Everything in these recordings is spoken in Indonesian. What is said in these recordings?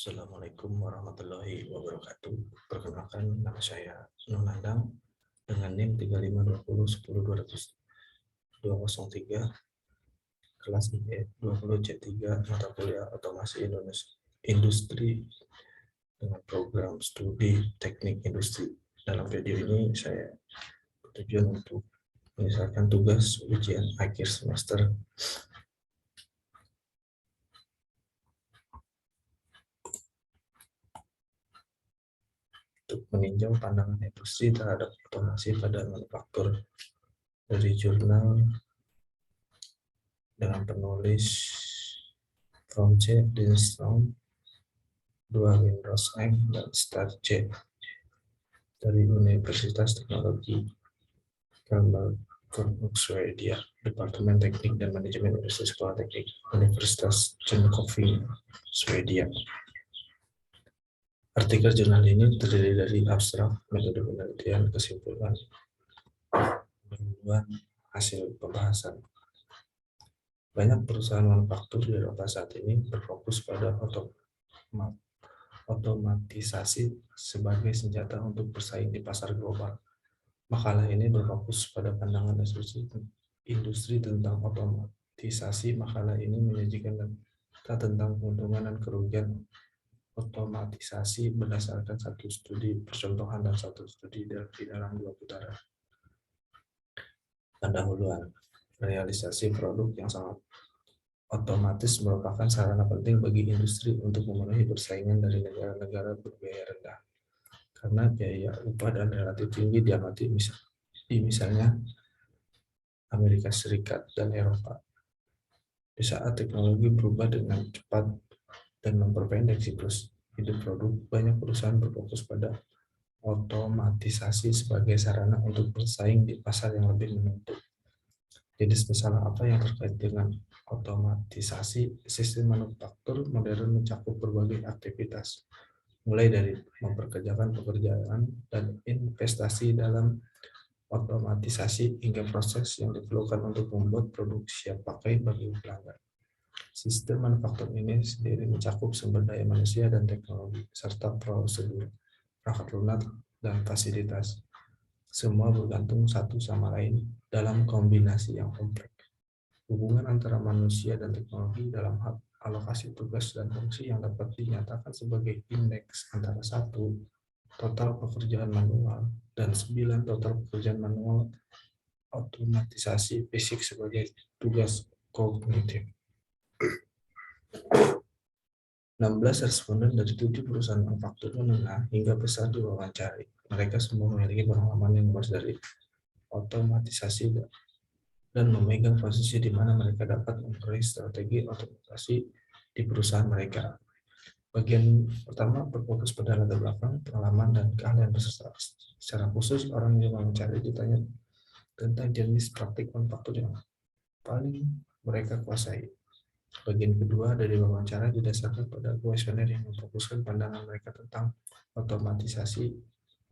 Assalamualaikum warahmatullahi wabarakatuh. Perkenalkan, nama saya Nur Nandang dengan NIM 3520102203 kelas IE 20C3 mata kuliah Otomasi Indonesia Industri dengan program studi Teknik Industri. Dalam video ini saya bertujuan untuk menyelesaikan tugas ujian akhir semester untuk meninjau pandangan industri terhadap otomasi pada manufaktur dari jurnal dengan penulis Frances Dinstrom, 2 Windows M dan Star J dari Universitas Teknologi Cambridge, Swedia, Departemen Teknik dan Manajemen Industri Sekolah Teknik Universitas Jönköping, Swedia. Artikel jurnal ini terdiri dari abstrak, metode penelitian, kesimpulan, penyuluhan, hasil pembahasan. Banyak perusahaan manufaktur di Eropa saat ini berfokus pada otomatisasi sebagai senjata untuk bersaing di pasar global. Makalah ini berfokus pada pandangan industri tentang otomatisasi. Makalah ini menyajikan data tentang keuntungan dan kerugian otomatisasi berdasarkan satu studi percontohan dan satu studi di dalam 2 putaran. Pendahuluan. Realisasi produk yang sangat otomatis merupakan sarana penting bagi industri untuk memenuhi persaingan dari negara-negara berbiaya rendah. Karena biaya upah dan relatif tinggi diamati misalnya Amerika Serikat dan Eropa. Di saat teknologi berubah dengan cepat dan memperpendek siklus hidup produk, banyak perusahaan berfokus pada otomatisasi sebagai sarana untuk bersaing di pasar yang lebih menuntut. Jadi masalah apa yang terkait dengan otomatisasi? Sistem manufaktur modern mencakup berbagai aktivitas, mulai dari memperkerjakan pekerjaan dan investasi dalam otomatisasi hingga proses yang diperlukan untuk membuat produk siap pakai bagi pelanggan. Sistem manufaktur ini sendiri mencakup sumber daya manusia dan teknologi, serta prosedur, perangkat lunak, dan fasilitas. Semua bergantung satu sama lain dalam kombinasi yang kompleks. Hubungan antara manusia dan teknologi dalam hal alokasi tugas dan fungsi yang dapat dinyatakan sebagai indeks antara 1 total pekerjaan manual dan 9 total pekerjaan manual otomatisasi fisik sebagai tugas kognitif. 16 responden dari 7 perusahaan manufaktur menengah hingga besar diwawancari. Mereka semua memiliki pengalaman yang luas dari otomatisasi dan memegang posisi di mana mereka dapat memperoleh strategi otomatisasi di perusahaan mereka. Bagian pertama berfokus pada latar belakang, pengalaman, dan keahlian peserta. Secara khusus, orang yang mencari ditanya tentang jenis praktik manufaktur yang paling mereka kuasai. Bagian kedua dari wawancara didasarkan pada kuesioner yang memfokuskan pandangan mereka tentang otomatisasi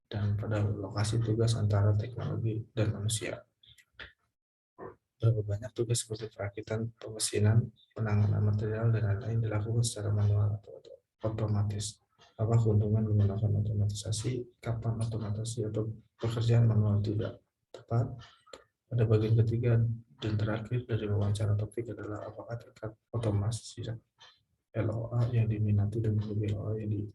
dan pada lokasi tugas antara teknologi dan manusia. Berapa banyak tugas seperti perakitan, pemesinan, penanganan material, dan lain-lain dilakukan secara manual atau otomatis? Apa keuntungan menggunakan otomatisasi? Kapan otomatisasi atau pekerjaan manual tidak tepat? Pada bagian ketiga dan terakhir dari wawancara topik adalah apakah tingkat otomasi LOA yang diminati dan lebih LOA yang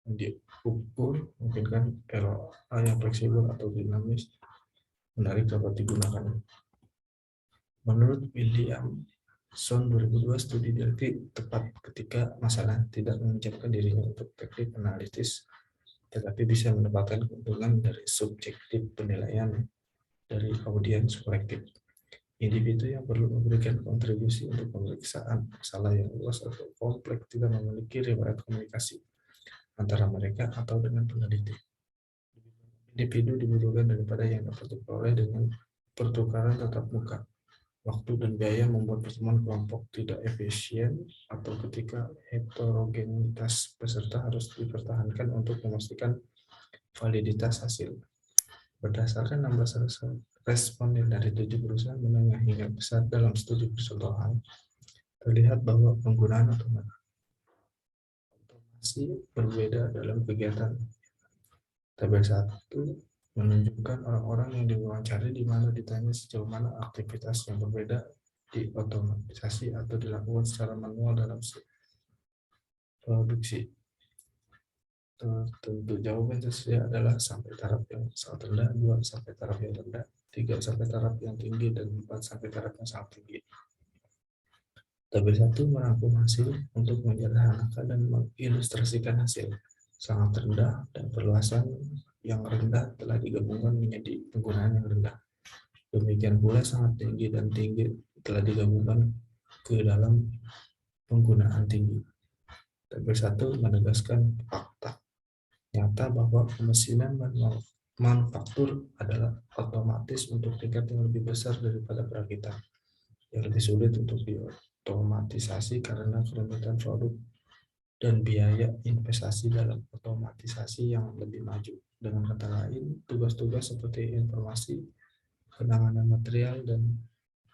diukur, mungkin kan LOA yang fleksibel atau dinamis menarik dapat digunakan. Menurut William Son 2002, studi Delphi tepat ketika masalah tidak meminjamkan dirinya untuk teknik analitis, tetapi bisa mendapatkan keuntungan dari subjektif penilaian dari audiens kolektif. Individu yang perlu memberikan kontribusi untuk pemeriksaan masalah yang luas atau kompleks tidak memiliki riwayat komunikasi antara mereka atau dengan peneliti. Individu dibutuhkan daripada yang dapat diperoleh dengan pertukaran tatap muka. Waktu dan biaya membuat pertemuan kelompok tidak efisien atau ketika heterogenitas peserta harus dipertahankan untuk memastikan validitas hasil. Berdasarkan 16 responden dari 7 perusahaan menengah hingga besar dalam studi percontohan, terlihat bahwa penggunaan otomasi berbeda dalam kegiatan. Tabel 1 menunjukkan orang-orang yang diwawancari di mana ditanya sejauh mana aktivitas yang berbeda diotomatisasi atau dilakukan secara manual dalam produksi. Tentu jawaban sesuai adalah sampai taraf yang sangat rendah, 2 sampai taraf yang rendah, 3 sampai taraf yang tinggi, dan 4 sampai taraf yang sangat tinggi. Tabel 1 merangkum hasil untuk menyederhanakan dan mengilustrasikan hasil. Sangat rendah dan perluasan yang rendah telah digabungkan menjadi penggunaan yang rendah. Demikian pula sangat tinggi dan tinggi telah digabungkan ke dalam penggunaan tinggi. Tabel 1 menegaskan fakta nyata bahwa pemesinan manufaktur adalah otomatis untuk tingkat yang lebih besar daripada perakitan, yang lebih sulit untuk diotomatisasi karena kerumitan produk dan biaya investasi dalam otomatisasi yang lebih maju. Dengan kata lain, tugas-tugas seperti informasi, penanganan material, dan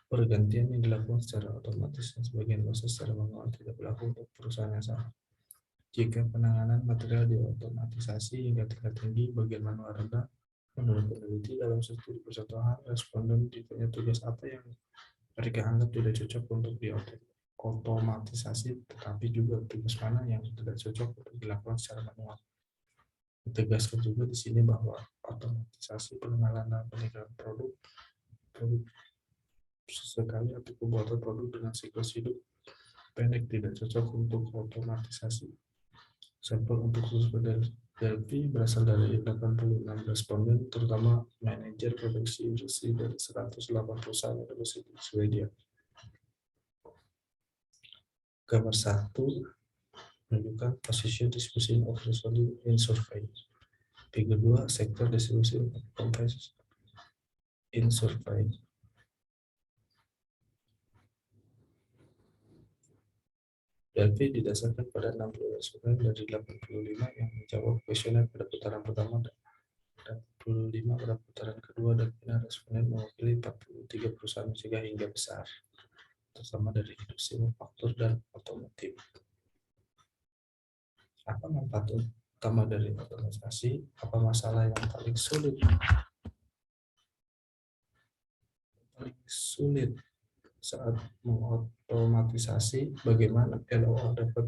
pergantian yang dilakukan secara otomatis dan sebagian proses secara manual tidak berlaku untuk perusahaan yang sama. Jika penanganan material diotomatisasi hingga tingkat tinggi, bagian manual rendah, menurut peneliti dalam studi percontohan, responden ditanya tugas apa yang mereka anggap tidak cocok untuk diotomatisasi, tetapi juga tugas mana yang tidak cocok untuk dilakukan secara manual. Ditegaskan juga di sini bahwa otomatisasi pengenalan dan peningkatan produk sesekali atau pembuatan produk dengan siklus hidup pendek tidak cocok untuk otomatisasi. Sampel untuk khusus Delphi berasal dari 86 responden, terutama manajer produksi industri dari 108 perusahaan industri di Swedia. Gambar 1 menunjukkan position distribution of resources in survey. Figure 2 sector distribution of companies in survey. Delphi didasarkan pada 60 responden dari 85 yang menjawab kuesioner pada putaran pertama dan 45 pada putaran kedua, dan benar responden mewakili 43 perusahaan mencegah hingga besar, terutama dari industri manufaktur dan otomotif. Apa manfaat utama dari otomatisasi? Apa masalah yang paling sulit saat mengotomatisasi? Bagaimana LOA dapat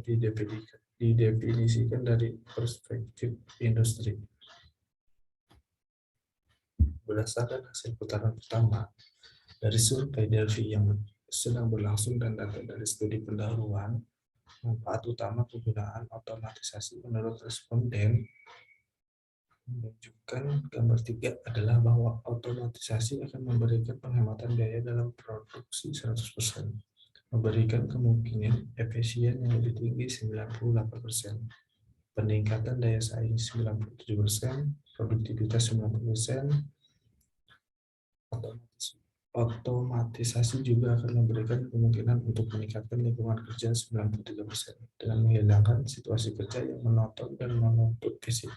didefinisikan dari perspektif industri? Berdasarkan hasil putaran pertama dari survei Delphi yang sedang berlangsung dan data dari studi pendahuluan, manfaat utama penggunaan otomatisasi menurut responden menunjukkan gambar 3 adalah bahwa otomatisasi akan memberikan penghematan biaya dalam produksi 100%, memberikan kemungkinan efisien yang lebih tinggi 98%, peningkatan daya saing 97%, produktivitas 90%. Otomatisasi juga akan memberikan kemungkinan untuk meningkatkan lingkungan kerja 93% dengan menghilangkan situasi kerja yang monoton dan menuntut fisik.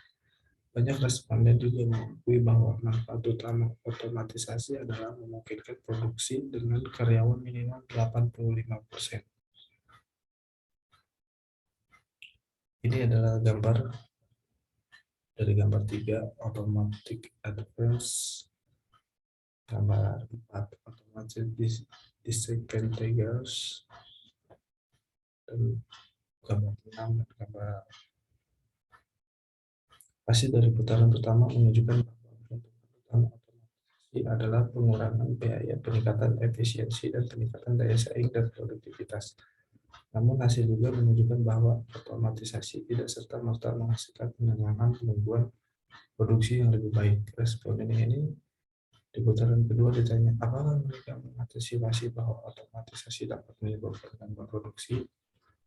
Banyak responden juga mengakui bahwa manfaat utama otomatisasi adalah memungkinkan produksi dengan karyawan minimal 85%. Ini adalah gambar dari gambar 3, automatic advance. Gambar 4, automatic disadvantages, dan gambar 6 dan gambar hasil dari putaran pertama menunjukkan bahwa utama otomatisasi adalah pengurangan biaya, peningkatan efisiensi, dan peningkatan daya saing dan produktivitas. Namun hasil juga menunjukkan bahwa otomatisasi tidak serta-merta menghasilkan pengembangan produksi yang lebih baik. Responden ini di putaran kedua ditanya apakah mereka mengantisipasi bahwa otomatisasi dapat menyebabkan gangguan produksi,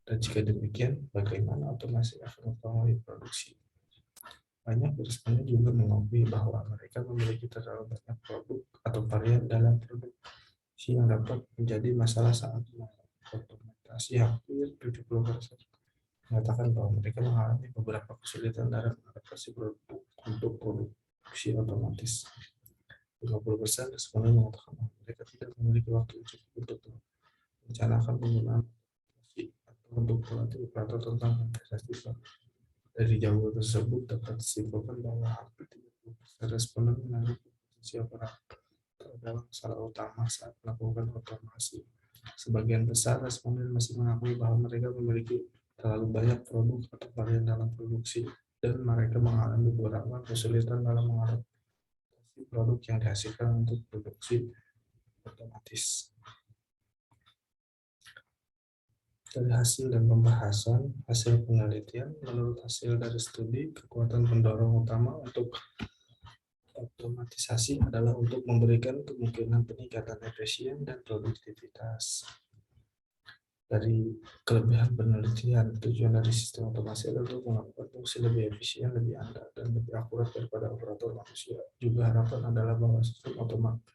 dan jika demikian bagaimana otomasi akan mempengaruhi produksi. Banyak responden juga mengakui bahwa mereka memiliki terlalu banyak produk atau varian dalam produksi yang dapat menjadi masalah saat otomatisasi. Hampir 70% mengatakan bahwa mereka mengalami beberapa kesulitan dalam mengadaptasi produk untuk produksi otomatis. 50% responden mengatakan bahwa mereka tidak memiliki waktu yang cukup untuk merencanakan penggunaan untuk pelatih operator tentang investasi. Dari jawaban tersebut dapat disimpulkan bahwa hampir 30% responden menganggap potensi operator adalah masalah utama saat melakukan otomasi. Sebagian besar responden masih mengakui bahwa mereka memiliki terlalu banyak produk atau varian dalam produksi dan mereka mengalami beberapa kesulitan dalam mengadaptasi produk yang dihasilkan untuk produksi otomatis. Dari hasil dan pembahasan hasil penelitian, menurut hasil dari studi, kekuatan pendorong utama untuk otomatisasi adalah untuk memberikan kemungkinan peningkatan efisien dan produktivitas. Dari kelebihan penelitian, tujuan dari sistem otomasi adalah untuk melakukan fungsi lebih efisien, lebih andal, dan lebih akurat daripada operator manusia. Juga harapan adalah bahwa sistem otomatis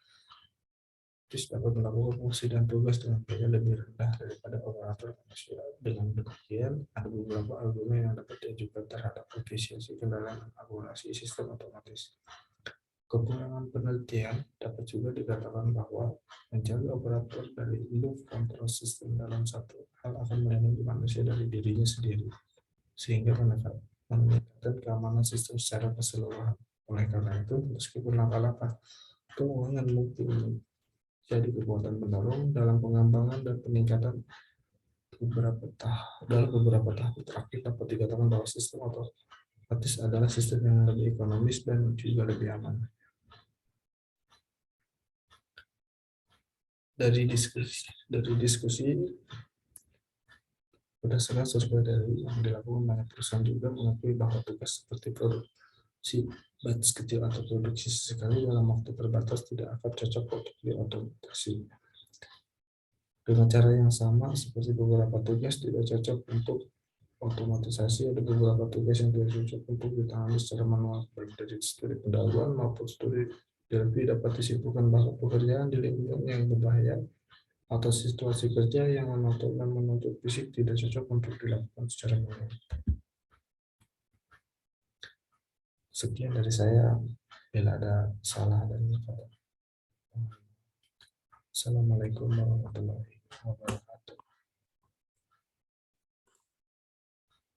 dapat melakukan fungsi dan tugas dengan biaya lebih rendah daripada operator manusia. Dengan demikian, ada beberapa argumen yang dapat diajukan terhadap efisiensi kendali dan akurasi sistem otomatis. Kekurangan penelitian dapat juga dikatakan bahwa mencari operator dari loop control system dalam satu hal akan melindungi manusia dari dirinya sendiri, sehingga meningkatkan keamanan sistem secara keseluruhan. Oleh karena itu, meskipun langkah-langkah keuangan mungkin jadi kekuatan pendorong dalam pengembangan dan peningkatan dalam beberapa tahap terakhir dapat dikatakan bahwa sistem otomatis adalah sistem yang lebih ekonomis dan juga lebih aman. Dari diskusi berdasarkan survei dari yang dilakukan banyak perusahaan juga mengakui bahwa tugas seperti produksi batch kecil atau produksi sesekali dalam waktu terbatas tidak akan cocok untuk diotomatisasi. Dengan cara yang sama, seperti beberapa tugas tidak cocok untuk otomatisasi, ada beberapa tugas yang tidak cocok untuk ditangani secara manual, baik dari studi pendahuluan maupun studi lebih dapat disimpulkan bahwa pekerjaan di lingkungan yang berbahaya atau situasi kerja yang menuntut fisik tidak cocok untuk dilakukan secara manual. Sekian dari saya. Bila ada salah dan kata. Assalamualaikum warahmatullahi wabarakatuh.